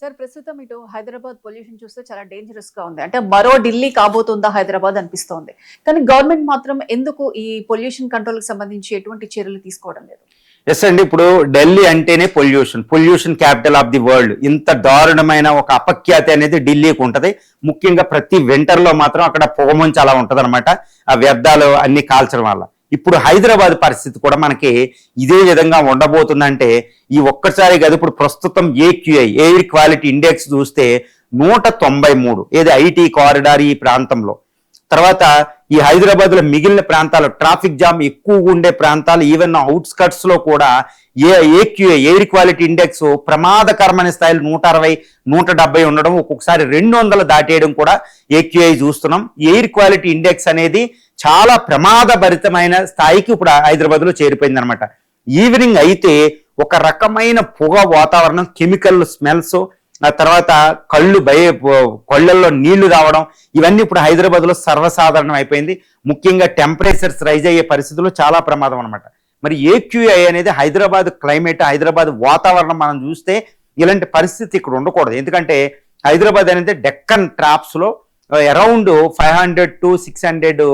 Sir ప్రస్తుతం ఇటు Hyderabad pollution చూస్తే చాలా డేంజరస్ గా ఉంది. అంటే మరో ఢిల్లీ కాబోతుందా హైదరాబాద్ అనిపిస్తోంది. కానీ గవర్నమెంట్ మాత్రం ఎందుకు ఈ పొల్యూషన్ కంట్రోల్ కి సంబంధించి ఎటువంటి చర్యలు తీసుకోవడం లేదు? ఎస్ అండి. ఇప్పుడు ఢిల్లీ అంటేనే pollution capital of the world. ఇంత దారుణమైన ఒక అపఖ్యాతి అనేది ఢిల్లీకి ఉంటది. ముఖ్యంగా ప్రతి వింటర్ లో మాత్రం అక్కడ పొగమంచు అలా ఉంటది అనమాట, ఆ వ్యర్థాలు అన్ని కాల్చడం వల్ల. ఇప్పుడు హైదరాబాద్ పరిస్థితి కూడా మనకి ఇదే విధంగా ఉండబోతుందంటే ఈ ఒక్కసారి కాదు, ఇప్పుడు ప్రస్తుతం ఏక్యూఐ ఎయిర్ క్వాలిటీ ఇండెక్స్ చూస్తే 193 ఏది ఐటీ కారిడార్ ఈ ప్రాంతంలో. తర్వాత ఈ హైదరాబాద్ లో మిగిలిన ప్రాంతాలు ట్రాఫిక్ జామ్ ఎక్కువగా ఉండే ప్రాంతాలు, ఈవెన్ అవుట్స్కట్స్ లో కూడా ఏక్యూఐ ఎయిర్ క్వాలిటీ ఇండెక్స్ ప్రమాదకరమైన స్థాయిలో 160, 170 ఉండడం, ఒక్కొక్కసారి 200 దాటేయడం కూడా ఏక్యూఐ చూస్తున్నాం. ఎయిర్ క్వాలిటీ ఇండెక్స్ అనేది చాలా ప్రమాదభరితమైన స్థాయికి ఇప్పుడు హైదరాబాద్ లో చేరిపోయింది అనమాట. ఈవినింగ్ అయితే ఒక రకమైన పొగ వాతావరణం, కెమికల్ స్మెల్స్, ఆ తర్వాత కళ్ళల్లో నీళ్లు రావడం, ఇవన్నీ ఇప్పుడు హైదరాబాద్ లో సర్వసాధారణం అయిపోయింది. ముఖ్యంగా టెంపరేచర్స్ రైజ్ అయ్యే పరిస్థితుల్లో చాలా ప్రమాదం అనమాట. మరి ఏక్యూఐ అనేది హైదరాబాద్ క్లైమేట్, హైదరాబాద్ వాతావరణం మనం చూస్తే ఇలాంటి పరిస్థితి ఇక్కడ ఉండకూడదు. ఎందుకంటే హైదరాబాద్ అనేది డెక్కన్ ట్రాప్స్ లో అరౌండ్ 500 to 600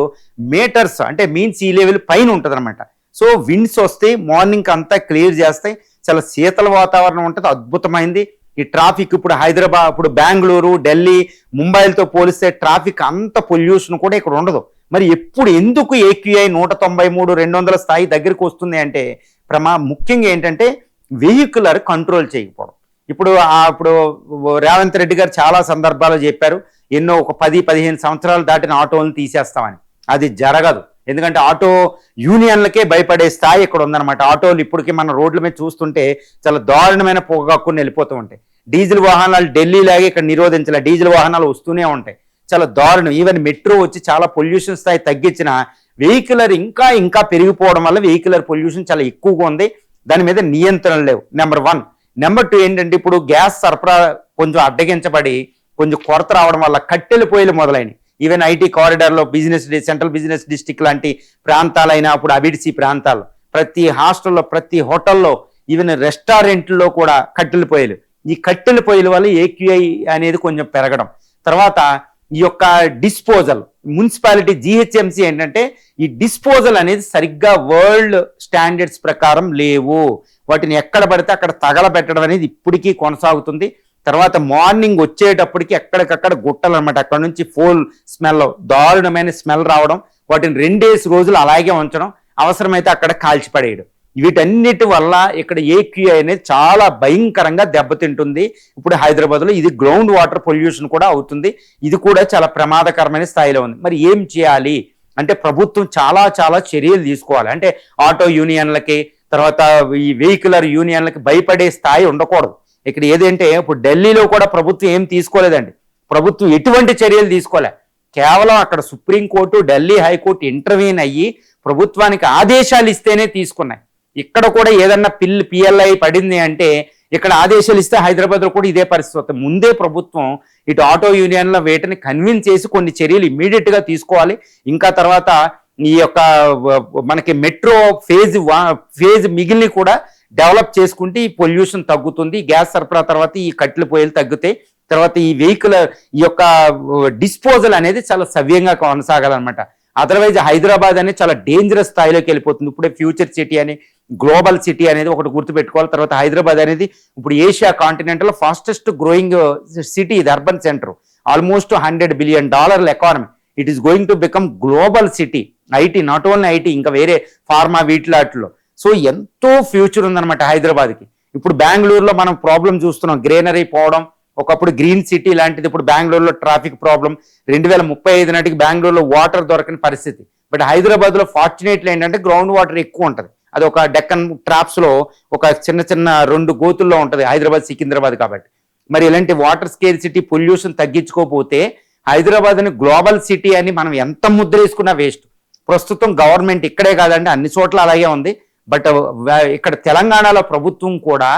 మీటర్స్ అంటే మీన్ సీ లెవెల్ పైన ఉంటుంది అనమాట. సో విండ్స్ వస్తాయి, మార్నింగ్ అంతా క్లియర్ చేస్తాయి, చాలా శీతల వాతావరణం ఉంటుంది, అద్భుతమైంది. ఈ ట్రాఫిక్ ఇప్పుడు హైదరాబాద్, ఇప్పుడు బెంగళూరు, ఢిల్లీ, ముంబైలతో పోలిస్తే ట్రాఫిక్ అంత పొల్యూషన్ కూడా ఇక్కడ ఉండదు. మరి ఎందుకు ఏక్యూఐ 193, 200 స్థాయి దగ్గరికి వస్తుంది అంటే ముఖ్యంగా ఏంటంటే వెహికులర్ కంట్రోల్ చేయకపోవడం. ఇప్పుడు రేవంత్ రెడ్డి గారు చాలా సందర్భాల్లో చెప్పారు, ఎన్నో ఒక 10-15 సంవత్సరాలు దాటిన ఆటోలను తీసేస్తామని. అది జరగదు. ఎందుకంటే ఆటో యూనియన్లకే భయపడే స్థాయి ఇక్కడ ఉందన్నమాట. ఆటోలు ఇప్పటికీ మన రోడ్ల మీద చూస్తుంటే చాలా దారుణమైన పొగ కక్కుని వెళ్ళిపోతూ ఉంటాయి. డీజిల్ వాహనాలు ఢిల్లీలాగే ఇక్కడ నిరోధించాలి, డీజిల్ వాహనాలు వస్తూనే ఉంటాయి, చాలా దారుణం. ఈవెన్ మెట్రో వచ్చి చాలా పొల్యూషన్ స్థాయి తగ్గించిన వెహికులర్ ఇంకా పెరిగిపోవడం వల్ల వెహికులర్ పొల్యూషన్ చాలా ఎక్కువగా ఉంది. దాని మీద నియంత్రణ లేవు, నెంబర్ 1. నెంబర్ 2 ఏంటంటే ఇప్పుడు గ్యాస్ సరఫరా కొంచెం అడ్డగించబడి కొంచెం కొరత రావడం వల్ల కట్టెల పొయ్యిలు మొదలైనవి. ఈవెన్ ఐటీ కారిడార్లో సెంట్రల్ బిజినెస్ డిస్ట్రిక్ట్ లాంటి ప్రాంతాలైనా, అప్పుడు అబిడ్సి ప్రాంతాలు, ప్రతి హాస్టల్లో, ప్రతి హోటల్లో, ఈవెన్ రెస్టారెంట్లో కూడా కట్టెల పొయ్యిలు. ఈ కట్టెల పొయ్యిల వల్ల ఏక్యూఐ అనేది కొంచెం పెరగడం. తర్వాత ఈ యొక్క డిస్పోజల్, మున్సిపాలిటీ జిహెచ్ఎంసీ ఏంటంటే ఈ డిస్పోజల్ అనేది సరిగ్గా వరల్డ్ స్టాండర్డ్స్ ప్రకారం లేవు. వాటిని ఎక్కడ పడితే అక్కడ తగలబెట్టడం అనేది ఇప్పటికీ కొనసాగుతుంది. తర్వాత మార్నింగ్ వచ్చేటప్పటికి ఎక్కడికక్కడ గుట్టలు అనమాట, అక్కడ నుంచి ఫోల్ స్మెల్, దారుణమైన స్మెల్ రావడం, వాటిని 2 రోజులు అలాగే ఉంచడం, అవసరమైతే అక్కడ కాల్చిపడేయడం. వీటన్నిటి వల్ల ఇక్కడ ఏక్యూఐ అనేది చాలా భయంకరంగా దెబ్బతింటుంది. ఇప్పుడు హైదరాబాద్లో ఇది గ్రౌండ్ వాటర్ పొల్యూషన్ కూడా అవుతుంది. ఇది కూడా చాలా ప్రమాదకరమైన స్థాయిలో ఉంది. మరి ఏం చేయాలి అంటే ప్రభుత్వం చాలా చర్యలు తీసుకోవాలి. అంటే ఆటో యూనియన్లకి, తర్వాత ఈ వెహికులర్ యూనియన్లకి భయపడే స్థాయి ఉండకూడదు. ఇక్కడ ఏదంటే ఇప్పుడు ఢిల్లీలో కూడా ప్రభుత్వం ఏం తీసుకోలేదండి. ప్రభుత్వం ఎటువంటి చర్యలు తీసుకోలే. కేవలం అక్కడ సుప్రీంకోర్టు, ఢిల్లీ హైకోర్టు ఇంటర్వ్యూన్ అయ్యి ప్రభుత్వానికి ఆదేశాలు ఇస్తేనే తీసుకున్నాయి. ఇక్కడ కూడా ఏదన్నా పిఎల్ఐ పడింది అంటే ఇక్కడ ఆదేశాలు ఇస్తే హైదరాబాద్లో కూడా ఇదే పరిస్థితి. ముందే ప్రభుత్వం ఇటు ఆటో యూనియన్ల వేటిని కన్విన్స్ చేసి కొన్ని చర్యలు ఇమ్మీడియట్గా తీసుకోవాలి. ఇంకా తర్వాత ఈ యొక్క మనకి మెట్రో ఫేజ్ మిగిలిన కూడా డెవలప్ చేసుకుంటే ఈ పొల్యూషన్ తగ్గుతుంది. గ్యాస్ సరఫరా తర్వాత ఈ కట్టెల పొయ్యిలు తగ్గుతాయి. తర్వాత ఈ వెహికల్ ఈ యొక్క డిస్పోజల్ అనేది చాలా సవ్యంగా కొనసాగాలన్నమాట. అదర్వైజ్ హైదరాబాద్ అనేది చాలా డేంజరస్ స్థాయిలోకి వెళ్ళిపోతుంది. ఇప్పుడే ఫ్యూచర్ సిటీ అని, గ్లోబల్ సిటీ అనేది ఒకటి గుర్తుపెట్టుకోవాలి. తర్వాత హైదరాబాద్ అనేది ఇప్పుడు ఏషియా కాంటినెంట్లో ఫాస్టెస్ట్ గ్రోయింగ్ సిటీ, ఇది urban centre, almost $100 billion economy. It is going to become global city. IT, not only IT, ఇంకా వేరే ఫార్మా వీటిలో. సో ఎంతో ఫ్యూచర్ ఉందన్నమాట హైదరాబాద్కి. ఇప్పుడు బెంగళూరులో మనం ప్రాబ్లం చూస్తున్నాం, గ్రీనరీ పోవడం. ఒకప్పుడు గ్రీన్ సిటీ లాంటిది, ఇప్పుడు బెంగళూరులో ట్రాఫిక్ ప్రాబ్లం. 2035 నాటికి బెంగళూరులో వాటర్ దొరకని పరిస్థితి. బట్ హైదరాబాద్లో ఫార్చునేట్లీ ఏంటంటే గ్రౌండ్ వాటర్ ఎక్కువ ఉంటుంది. అది ఒక డెక్కన్ ట్రాప్స్లో ఒక చిన్న 2 గోతుల్లో ఉంటుంది హైదరాబాద్, సికింద్రాబాద్ కాబట్టి. మరి ఇలాంటి వాటర్ స్కేర్ సిటీ పొల్యూషన్ తగ్గించుకోకపోతే హైదరాబాద్ అని గ్లోబల్ సిటీ అని మనం ఎంత ముద్ర వేసుకున్నా వేస్ట్. ప్రస్తుతం గవర్నమెంట్ ఇక్కడే కాదండి, అన్ని చోట్ల అలాగే ఉంది. బట్ ఇక్కడ తెలంగాణలో ప్రభుత్వం కూడా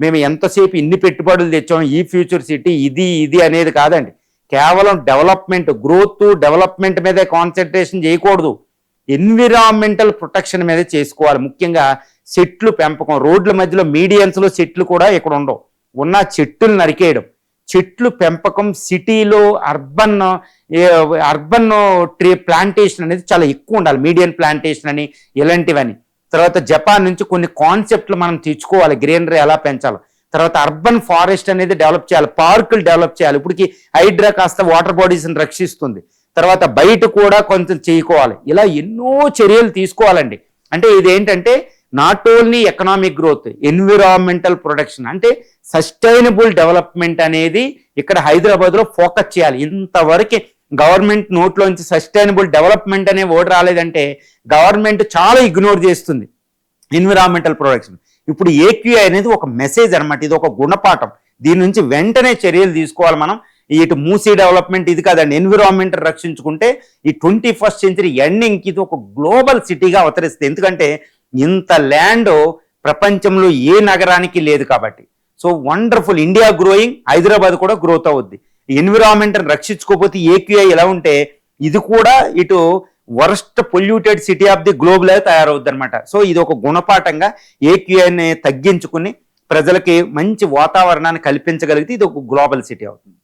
మేము ఎంతసేపు ఇన్ని పెట్టుబడులు తెచ్చాం, ఈ ఫ్యూచర్ సిటీ ఇది అనేది కాదండి. కేవలం గ్రోత్ డెవలప్మెంట్ మీదే కాన్సన్ట్రేషన్ చేయకూడదు. ఎన్విరాన్మెంటల్ ప్రొటెక్షన్ మీద చేసుకోవాలి. ముఖ్యంగా చెట్లు పెంపకం, రోడ్ల మధ్యలో మీడియన్స్లో చెట్లు కూడా ఇక్కడ ఉండవు. ఉన్న చెట్టులు నరికేయడం, చెట్లు పెంపకం సిటీలో అర్బన్ ట్రీ ప్లాంటేషన్ అనేది చాలా ఎక్కువ ఉండాలి. మీడియం ప్లాంటేషన్ అని ఇలాంటివని. తర్వాత జపాన్ నుంచి కొన్ని కాన్సెప్ట్లు మనం తెచ్చుకోవాలి, గ్రీనరీ ఎలా పెంచాలో. తర్వాత అర్బన్ ఫారెస్ట్ అనేది డెవలప్ చేయాలి, పార్కులు డెవలప్ చేయాలి. ఇప్పటికి హైడ్రా కాస్త వాటర్ బాడీస్ని రక్షిస్తుంది. తర్వాత బయట కూడా కొంచెం చేసుకోవాలి. ఇలా ఎన్నో చర్యలు తీసుకోవాలండి. అంటే ఇదేంటంటే not only economic growth, environmental protection, అంటే సస్టైనబుల్ డెవలప్మెంట్ అనేది ఇక్కడ హైదరాబాద్లో ఫోకస్ చేయాలి. ఇంతవరకు గవర్నమెంట్ నోట్లోంచి సస్టైనబుల్ డెవలప్మెంట్ అనే వర్డ్ రాలేదంటే గవర్నమెంట్ చాలా ఇగ్నోర్ చేస్తుంది ఎన్విరాన్మెంటల్ ప్రొటెక్షన్. ఇప్పుడు ఏక్యూఐ అనేది ఒక మెసేజ్ అనమాట, ఇది ఒక గుణపాఠం. దీని నుంచి వెంటనే చర్యలు తీసుకోవాలి మనం. ఇటు మూసీ డెవలప్మెంట్ ఇది కాదండి, ఎన్విరాన్మెంట్ రక్షించుకుంటే ఈ 21st సెంచరీ ఎండింగ్కి ఇది ఒక గ్లోబల్ సిటీగా అవతరిస్తుంది. ఎందుకంటే ఇంత ల్యాండ్ ప్రపంచంలో ఏ నగరానికి లేదు కాబట్టి. So wonderful, India growing, Hyderabad కూడా గ్రోత్ అవుద్ది. ఎన్విరాన్మెంట్ రక్షించుకోకపోతే ఏక్యూఐ ఎలా ఉంటే ఇది కూడా ఇటు worst polluted city of the globe లాగా తయారవుద్ది అనమాట. సో ఇది ఒక గుణపాఠంగా ఏక్యూఐని తగ్గించుకుని ప్రజలకి మంచి వాతావరణాన్ని కల్పించగలిగితే ఇది ఒక గ్లోబల్ సిటీ అవుతుంది.